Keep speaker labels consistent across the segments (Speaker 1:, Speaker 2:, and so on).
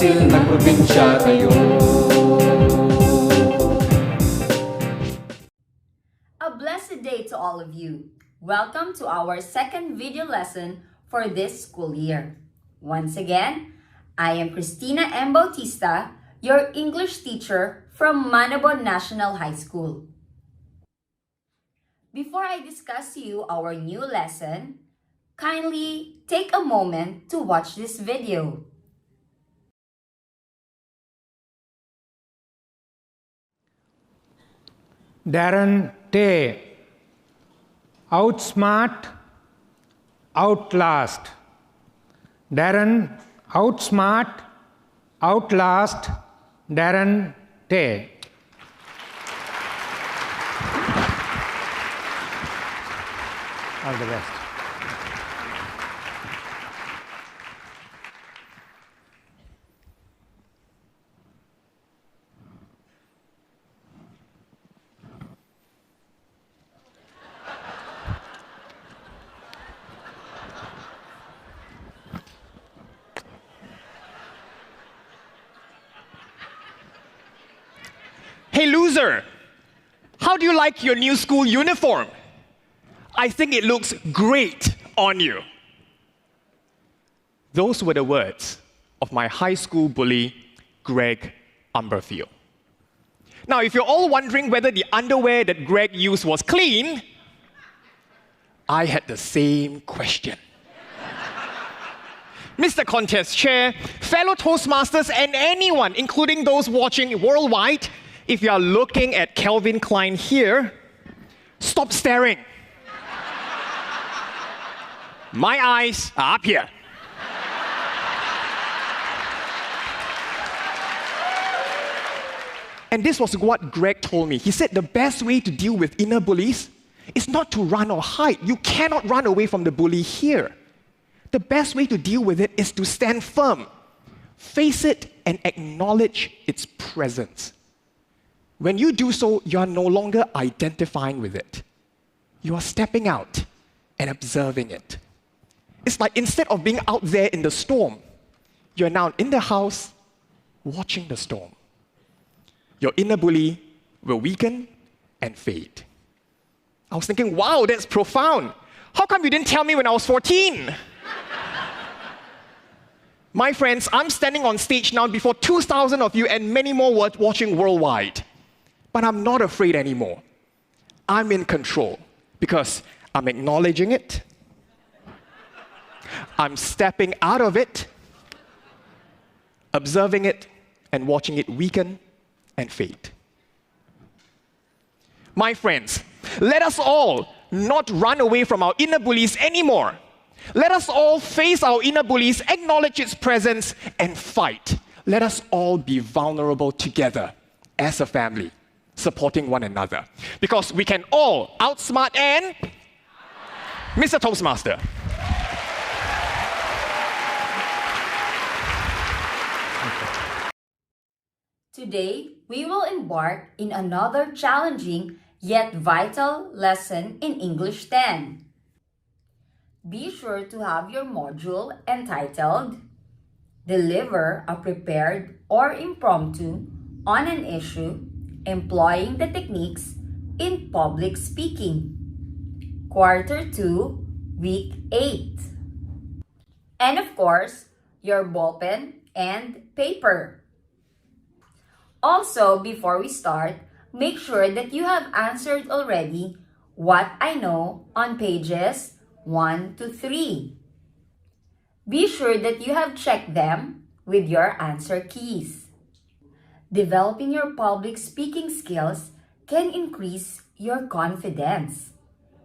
Speaker 1: Basil, nagprobinsya tayo.
Speaker 2: A blessed day to all of you. Welcome to our second video lesson for this school year. Once again, I am Bautista, your English teacher from Manabon National High School. Before I discuss to you our new lesson, kindly take a moment to watch this video.
Speaker 3: Darren Tay, outsmart, outlast. Darren, outsmart, outlast, Darren Tay. All the best.
Speaker 4: Hey loser, how do you like your new school uniform? I think it looks great on you. Those were the words of my high school bully, Greg Umberfield. Now, if you're all wondering whether the underwear that Greg used was clean, I had the same question. Mr. Contest Chair, fellow Toastmasters, and anyone, including those watching worldwide, if you are looking at Calvin Klein here, stop staring. My eyes are up here. And this was what Greg told me. He said the best way to deal with inner bullies is not to run or hide. You cannot run away from the bully here. The best way to deal with it is to stand firm, face it, and acknowledge its presence. When you do so, you are no longer identifying with it. You are stepping out and observing it. It's like instead of being out there in the storm, you're now in the house watching the storm. Your inner bully will weaken and fade. I was thinking, wow, that's profound. How come you didn't tell me when I was 14? My friends, I'm standing on stage now before 2,000 of you and many more watching worldwide. But I'm not afraid anymore. I'm in control because I'm acknowledging it. I'm stepping out of it, observing it, and watching it weaken and fade. My friends, let us all not run away from our inner bullies anymore. Let us all face our inner bullies, acknowledge its presence, and fight. Let us all be vulnerable together as a family, supporting one another. Because we can all outsmart and Mr. Toastmaster.
Speaker 2: Today, we will embark in another challenging yet vital lesson in English 10. Be sure to have your module entitled Deliver a Prepared or Impromptu on an Issue Employing the Techniques in Public Speaking, Quarter 2, Week 8. And of course, your ballpen and paper. Also, before we start, make sure that you have answered already what I know on pages 1 to 3. Be sure that you have checked them with your answer keys. Developing your public speaking skills can increase your confidence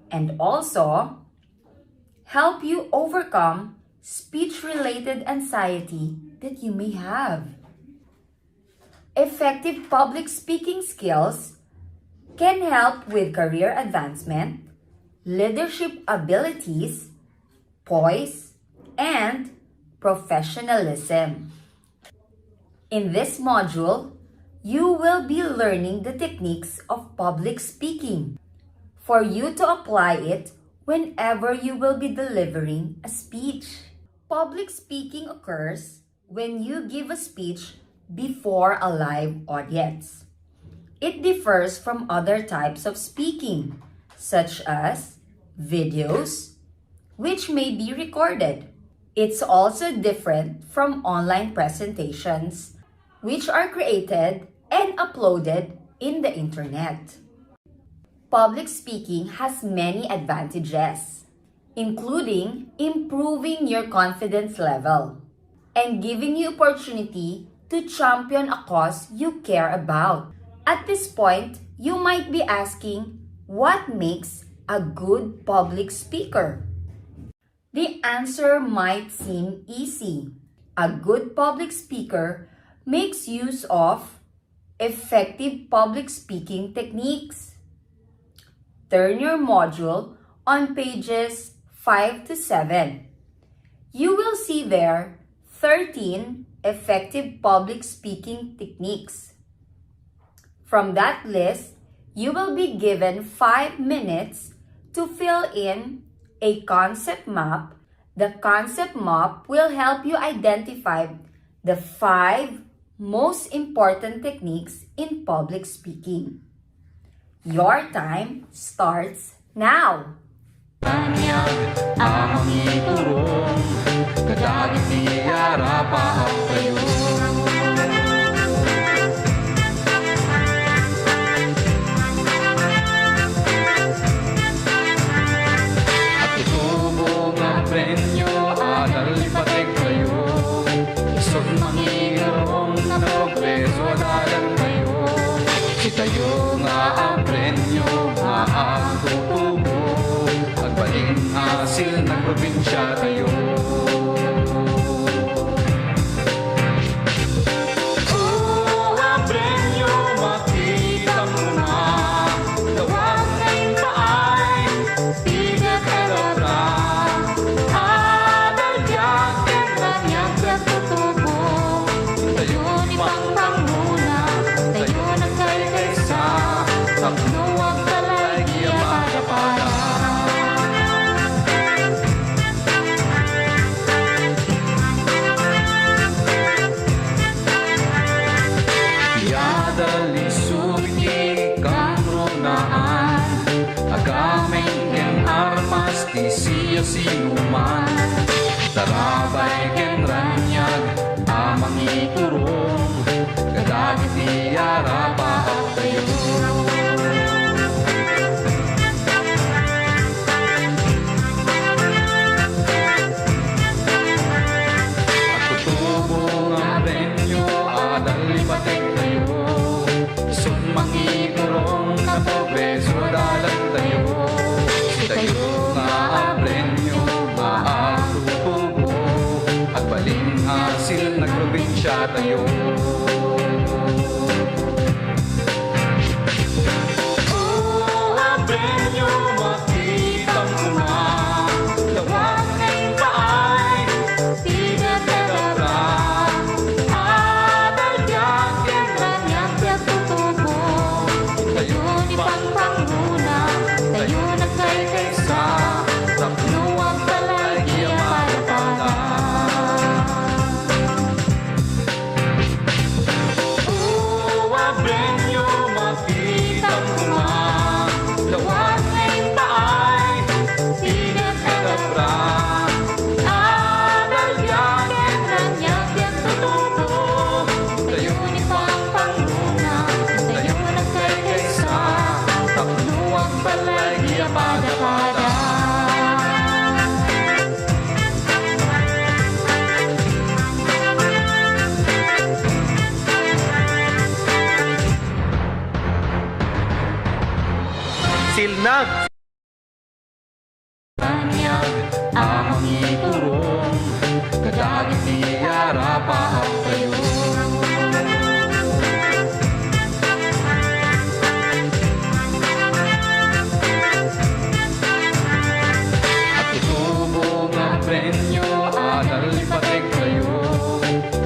Speaker 2: and also help you overcome speech-related anxiety that you may have. Effective public speaking skills can help with career advancement, leadership abilities, poise, and professionalism. In this module, you will be learning the techniques of public speaking for you to apply it whenever you will be delivering a speech. Public speaking occurs when you give a speech before a live audience. It differs from other types of speaking, such as videos, which may be recorded. It's also different from online presentations, which are created and uploaded in the internet. Public speaking has many advantages, including improving your confidence level and giving you opportunity to champion a cause you care about. At this point, you might be asking, what makes a good public speaker? The answer might seem easy. A good public speaker makes use of effective public speaking techniques. Turn your module on pages 5 to 7. You will see there 13 effective public speaking techniques. From that list, you will be given 5 minutes to fill in a concept map. The concept map will help you identify the 5 most important techniques in public speaking. Your time starts now.
Speaker 1: Kanya amang iturong, kadagit niyara pa ang kayo. At tutubo ng prenyo, adal ipatek kayo. Isog mangingirong na progreso, adalan kayo. Sitayo nga ang prenyo, nga ang tutubo. Agbaling asil ng probinsya tayo. Ang prenyo, makita mo na. Tawag ngayong paay, tigat kalabra. Adal yak, kanyang tutubo. Tayo ni Pangpanguna, tayo nagkalikaysa. Takno ang talagya para. Dali subiki kamronaan, agameng ken armas ti siya sinuman. Tarabay ken ranyag, amang iturong, kadagit niyara pa ang kayo. At tutubo nga renyo, adal ipatek kayo. Mangigurong na progreso, dalan tayo. Tayo nga ang prenyo, maatutubo. At baling asil ng probinsya tayo. Ang prenyo, makita mo na. Tawag ngayong paay, tigat kalabra. Adal yak, kanyang tutubo. Tayo ni Pangpanguna, tayo nagkalikaysa. Takno ang talagya para. Ang prenyo, makita mo na. Tawag ngayong paay, tigat kalabra. Adal yak, kanyang tutubo. Tayo ni Pangpanguna, tayo nagkalikaysa. Takno ang talagya para.
Speaker 4: Silnag!
Speaker 1: Kanyag amang iturong, kadagit niyara pa ang kayo. At tutubo ng prenyo, adal ipatek kayo.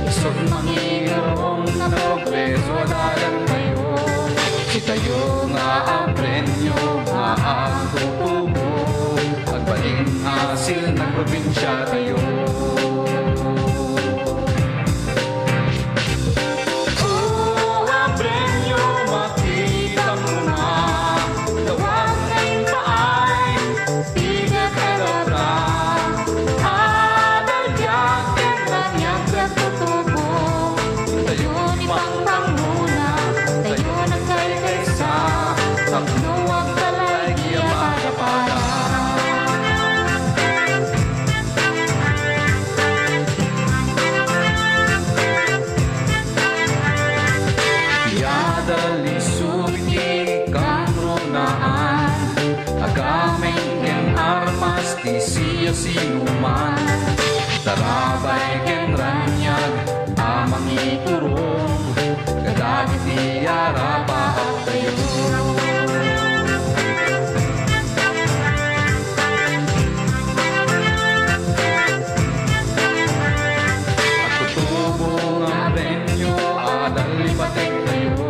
Speaker 1: Isog mangingirong na progreso, adalan kayo. Sitayo nga ang prenyo, nga ang tutubo. Agbaling asil ng probinsya tayo. sino man. Darabay ken ranyag amang iturong, kadagit iyara pa at tayo. At tutubong ang premyo, adal ipatek tayo.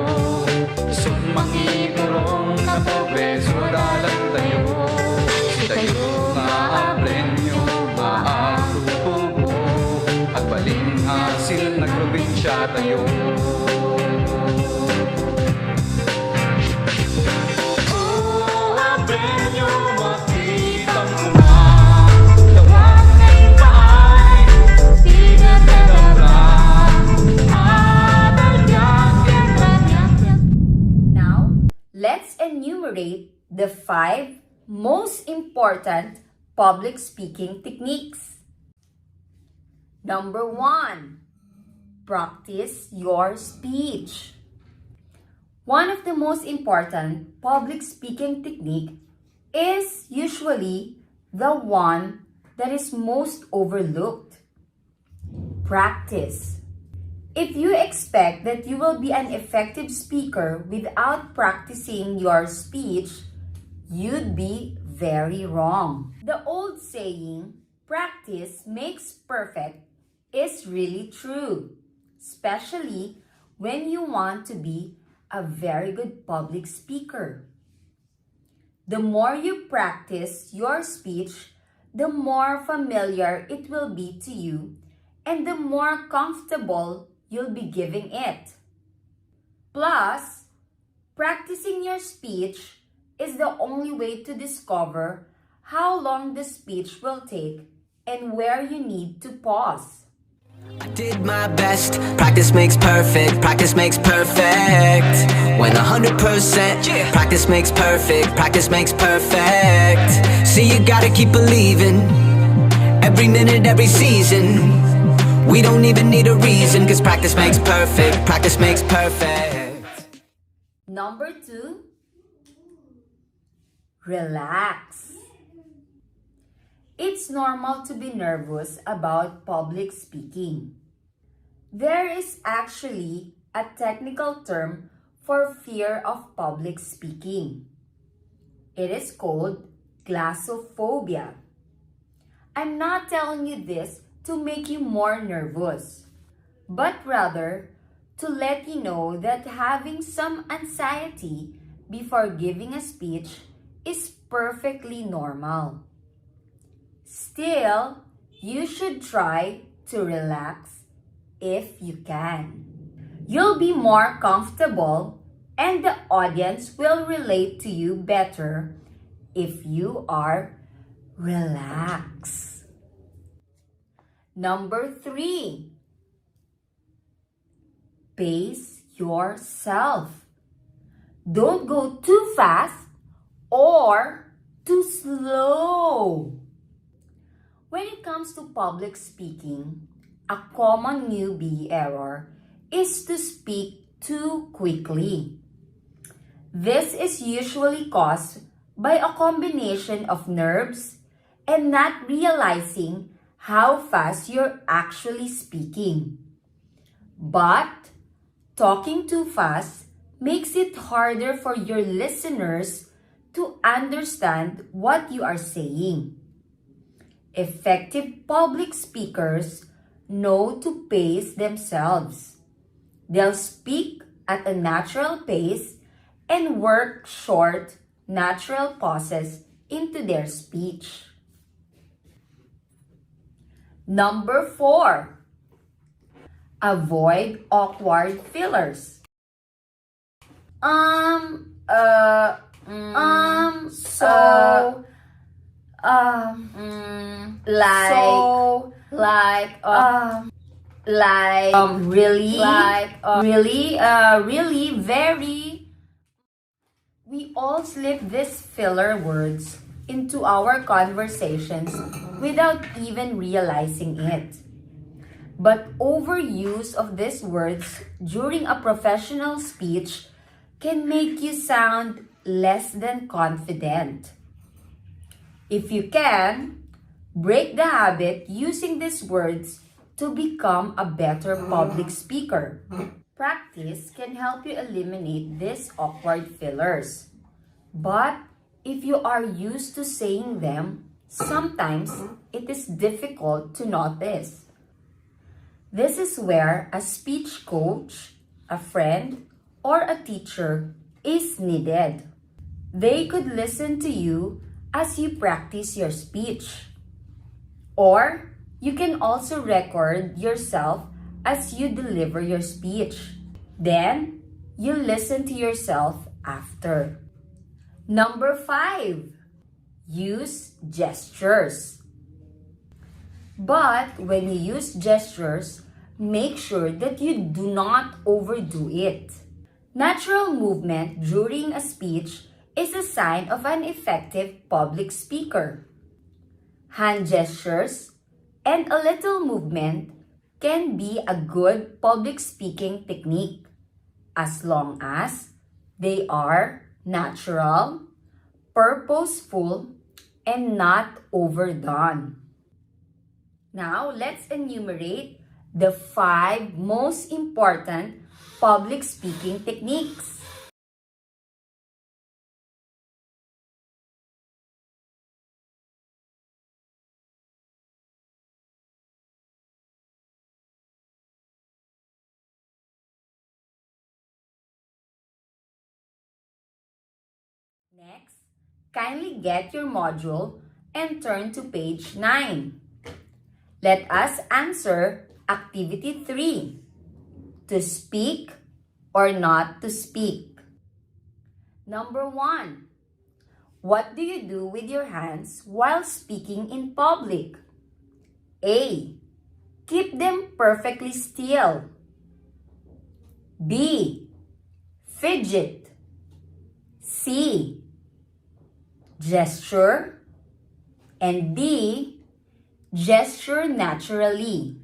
Speaker 1: Isot mangiturong na progreso dalan tayo. Si tayo nga ang premyo, maatutubo, at baling hasil na probinsya tayo. Oh, ang premyo, makitang kumatawag ng paay, di na kadabra, adal yan ranyag.
Speaker 2: Now, let's enumerate the 5 most important public speaking techniques. Number 1, practice your speech. One of the most important public speaking technique is usually the one that is most overlooked. Practice. If you expect that you will be an effective speaker without practicing your speech, you'd be very wrong. The old saying, practice makes perfect, is really true, especially when you want to be a very good public speaker. The more you practice your speech, the more familiar it will be to you and the more comfortable you'll be giving it. Plus, practicing your speech is the only way to discover how long the speech will take and where you need to pause.
Speaker 5: I did my best, practice makes perfect, practice makes perfect. When 100%, practice makes perfect. See, you gotta keep believing, every minute, every season. We don't even need a reason, cause practice makes perfect, practice makes perfect.
Speaker 2: Number 2, relax. It's normal to be nervous about public speaking. There is actually a technical term for fear of public speaking. It is called glossophobia. I'm not telling you this to make you more nervous, but rather to let you know that having some anxiety before giving a speech is perfectly normal. Still, you should try to relax if you can. You'll be more comfortable and the audience will relate to you better if you are relaxed. Number 3, pace yourself. Don't go too fast or too slow. When it comes to public speaking, a common newbie error is to speak too quickly. This is usually caused by a combination of nerves and not realizing how fast you're actually speaking. But talking too fast makes it harder for your listeners to understand what you are saying. Effective public speakers know to pace themselves. They'll speak at a natural pace and work short, natural pauses into their speech. Number 4, avoid awkward fillers. Very. We all slip these filler words into our conversations without even realizing it. But overuse of these words during a professional speech can make you sound less than confident. If you can, Break the habit using these words to become a better public speaker. Practice can help you eliminate these awkward fillers. But if you are used to saying them, sometimes it is difficult to notice. This is where a speech coach, a friend, or a teacher is needed. They could listen to you as you practice your speech. Or you can also record yourself as you deliver your speech. Then, you listen to yourself after. Number 5, use gestures. But when you use gestures, make sure that you do not overdo it. Natural movement during a speech is a sign of an effective public speaker. Hand gestures and a little movement can be a good public speaking technique as long as they are natural, purposeful, and not overdone. Now, let's enumerate the 5 most important public speaking techniques. Next, kindly get your module and turn to page 9. Let us answer activity 3. To speak or not to speak. Number 1. What do you do with your hands while speaking in public? A. Keep them perfectly still. B. Fidget. C. Gesture. And D. Gesture naturally.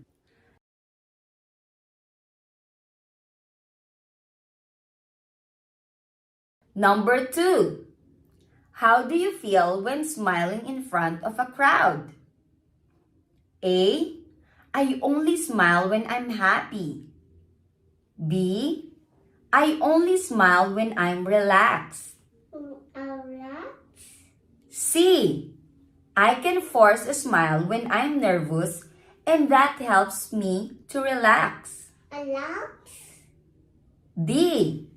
Speaker 2: Number 2. How do you feel when smiling in front of a crowd? A. I only smile when I'm happy. B. I only smile when I'm relaxed. C. I can force a smile when I'm nervous and that helps me to relax. D.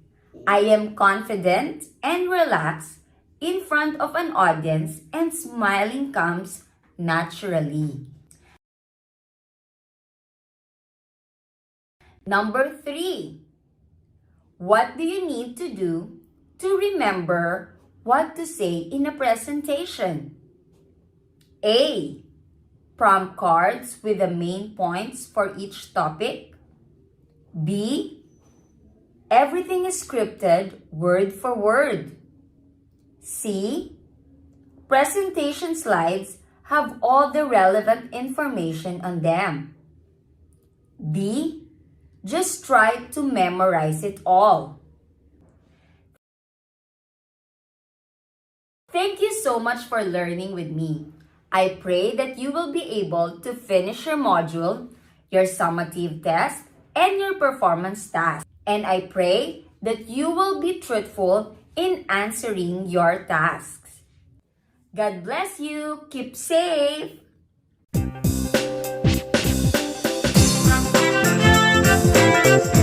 Speaker 2: I am confident and relaxed in front of an audience and smiling comes naturally. Number 3. What do you need to do to remember what to say in a presentation? A. Prompt cards with the main points for each topic. B. Everything is scripted word for word. C. Presentation slides have all the relevant information on them. D. Just try to memorize it all. Thank you so much for learning with me. I pray that you will be able to finish your module, your summative test, and your performance task. And I pray that you will be truthful in answering your tasks. God bless you. Keep safe.
Speaker 1: Thank you.